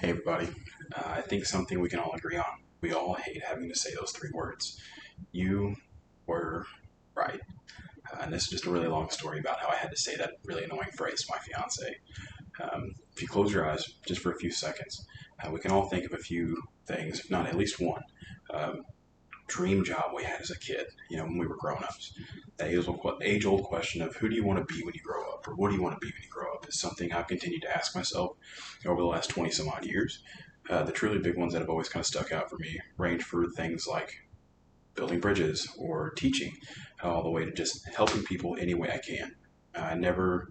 Hey everybody, I think something we can all agree on. We all hate having to say those three words. You were right. And this is just a really long story about how I had to say that really annoying phrase to my fiance. If you close your eyes just for a few seconds, we can all think of a few things, if not at least one, um, dream job we had as a kid, when we were grown ups. That age old question of who do you want to be when you grow up, or what do you want to be when you grow up, is something I've continued to ask myself over the last 20 some odd years. The truly big ones that have always kind of stuck out for me range for things like building bridges or teaching, all the way to just helping people any way I can. I never,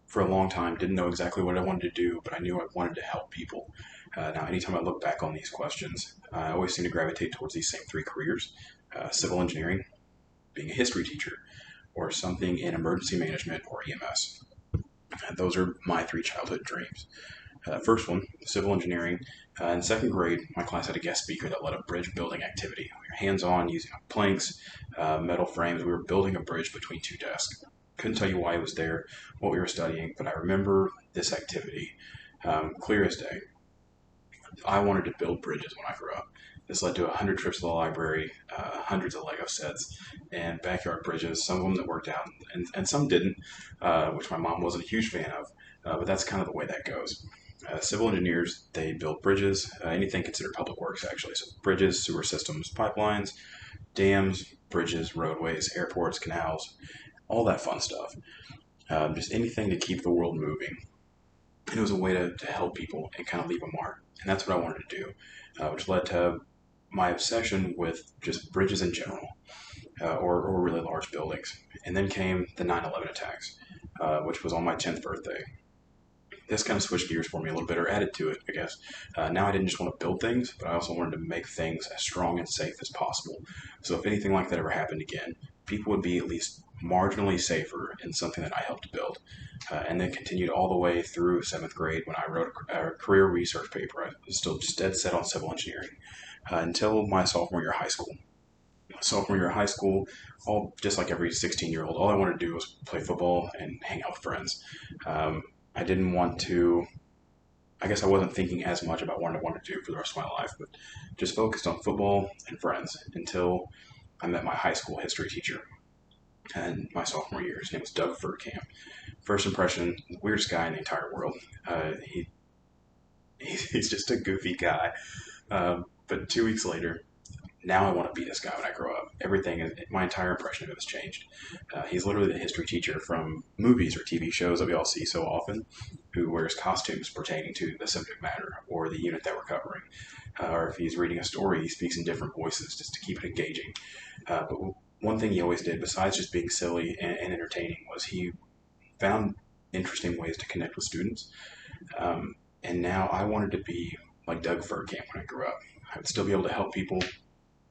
for a long time, didn't know exactly what I wanted to do, but I knew I wanted to help people. Now, anytime I look back on these questions, I always seem to gravitate towards these same three careers: civil engineering, being a history teacher, or something in emergency management or EMS. Those are my three childhood dreams. First one, civil engineering. In second grade, my class had a guest speaker that led a bridge building activity. We were hands on using planks, metal frames. We were building a bridge between two desks. Couldn't tell you why I was there, what we were studying, but I remember this activity clear as day. I wanted to build bridges when I grew up. This led to 100 trips to the library, hundreds of Lego sets, and backyard bridges, some of them that worked out, and some didn't, which my mom wasn't a huge fan of, but that's kind of the way that goes. Civil engineers, they build bridges, anything considered public works actually. So bridges, sewer systems, pipelines, dams, bridges, roadways, airports, canals, all that fun stuff. Just anything to keep the world moving. And it was a way to help people and kind of leave a mark. And that's what I wanted to do, which led to my obsession with just bridges in general, or really large buildings. And then came the 9/11 attacks, which was on my 10th birthday. This kind of switched gears for me a little bit, or added to it, I guess. Now I didn't just want to build things, but I also wanted to make things as strong and safe as possible. So if anything like that ever happened again, people would be at least marginally safer in something that I helped build. And then continued all the way through seventh grade when I wrote a career research paper. I was still just dead set on civil engineering until my sophomore year of high school. Sophomore year of high school, all just like every 16-year-old, all I wanted to do was play football and hang out with friends. I didn't want to. I guess I wasn't thinking as much about what I wanted to do for the rest of my life, but just focused on football and friends until I met my high school history teacher and my sophomore year. His name was Doug Furcamp. First impression, weirdest guy in the entire world. He's just a goofy guy. But 2 weeks later, now I want to be this guy when I grow up. Everything, my entire impression of him has changed. He's literally the history teacher from movies or TV shows that we all see so often, who wears costumes pertaining to the subject matter or the unit that we're covering. Or if he's reading a story, he speaks in different voices just to keep it engaging. But one thing he always did, besides just being silly and entertaining, was he found interesting ways to connect with students. And now I wanted to be like Doug Furcamp when I grew up. I would still be able to help people,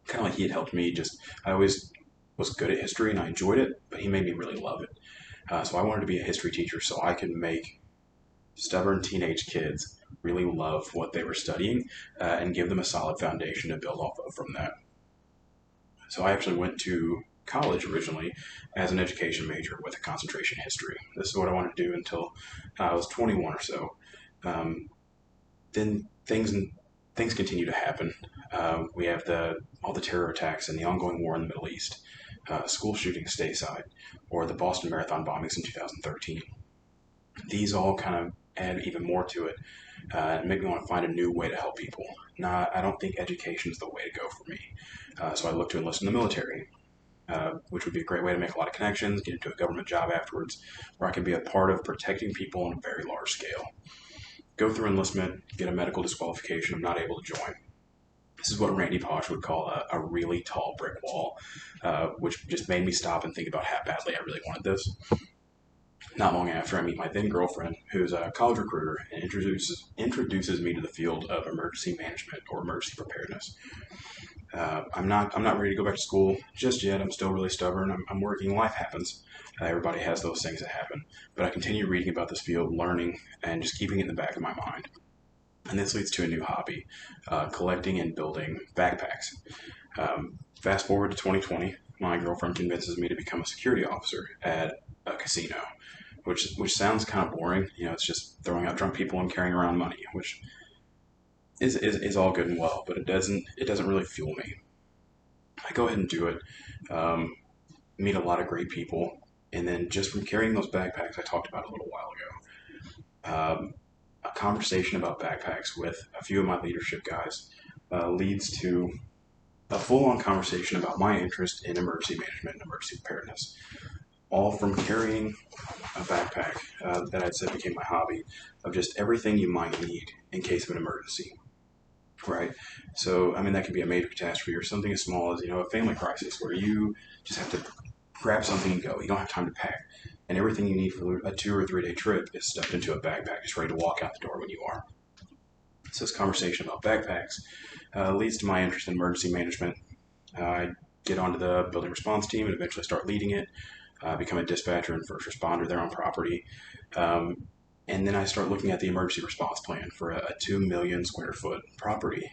kind of like he had helped me. Just I always was good at history and I enjoyed it, but he made me really love it. So I wanted to be a history teacher so I could make stubborn teenage kids really love what they were studying, and give them a solid foundation to build off of from that. So I actually went to college originally as an education major with a concentration in history. This is what I wanted to do until I was 21 or so. Um, then things continue to happen. We have all the terror attacks and the ongoing war in the Middle East, school shootings stateside, or the Boston Marathon bombings in 2013. These all kind of add even more to it, and make me want to find a new way to help people. Now, I don't think education is the way to go for me. So I look to enlist in the military, which would be a great way to make a lot of connections, get into a government job afterwards, where I can be a part of protecting people on a very large scale. Go through enlistment, get a medical disqualification, I'm not able to join. This is what Randy Posh would call a really tall brick wall, which just made me stop and think about how badly I really wanted this. Not long after, I meet my then girlfriend, who's a college recruiter, and introduces me to the field of emergency management or emergency preparedness. I'm not ready to go back to school just yet. I'm still really stubborn. I'm working. Life happens. Everybody has those things that happen. But I continue reading about this field, learning, and just keeping it in the back of my mind. And this leads to a new hobby, collecting and building backpacks. Fast forward to 2020, my girlfriend convinces me to become a security officer at a casino, which sounds kind of boring. It's just throwing out drunk people and carrying around money, which is all good and well, but it doesn't really fuel me. I go ahead and do it, um, meet a lot of great people, and then just from carrying those backpacks I talked about a little while ago, a conversation about backpacks with a few of my leadership guys leads to a full-on conversation about my interest in emergency management and emergency preparedness, all from carrying a backpack that I'd said became my hobby of just everything you might need in case of an emergency, right? So, I mean, that could be a major catastrophe or something as small as, a family crisis where you just have to grab something and go. You don't have time to pack. And everything you need for a 2 or 3 day trip is stuffed into a backpack, just ready to walk out the door when you are. So, this conversation about backpacks leads to my interest in emergency management. I get onto the building response team and eventually start leading it, become a dispatcher and first responder there on property. Um, and then I start looking at the emergency response plan for a 2 million square foot property.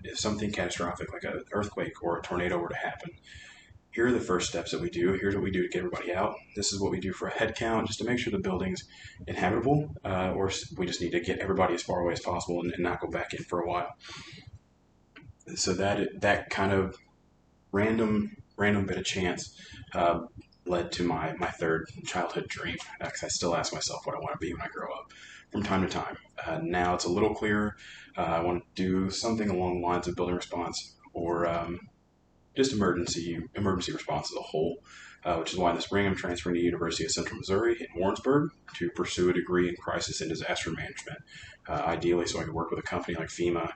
If something catastrophic like an earthquake or a tornado were to happen, here are the first steps that we do. Here's what we do to get everybody out. This is what we do for a head count, just to make sure the building's inhabitable, or we just need to get everybody as far away as possible and not go back in for a while. So that kind of random bit of chance uh, led to my third childhood dream, because I still ask myself what I want to be when I grow up from time to time. Now it's a little clearer. I want to do something along the lines of building response or just emergency response as a whole. Which is why in the spring I'm transferring to the University of Central Missouri in Warrensburg to pursue a degree in crisis and disaster management. Ideally, so I can work with a company like FEMA,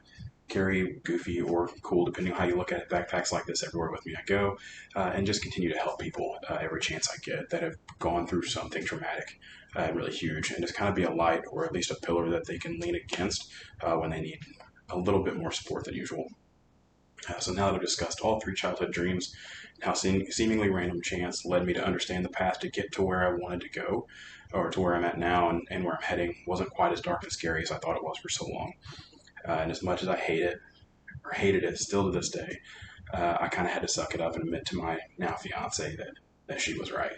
carry goofy or cool, depending on how you look at it, backpacks like this everywhere with me I go, and just continue to help people every chance I get that have gone through something traumatic and really huge, and just kind of be a light or at least a pillar that they can lean against when they need a little bit more support than usual. So now that I've discussed all three childhood dreams, how seemingly random chance led me to understand the path to get to where I wanted to go, or to where I'm at now and where I'm heading, wasn't quite as dark and scary as I thought it was for so long. And as much as I hate it, or hated it still to this day, I kind of had to suck it up and admit to my now fiance that she was right.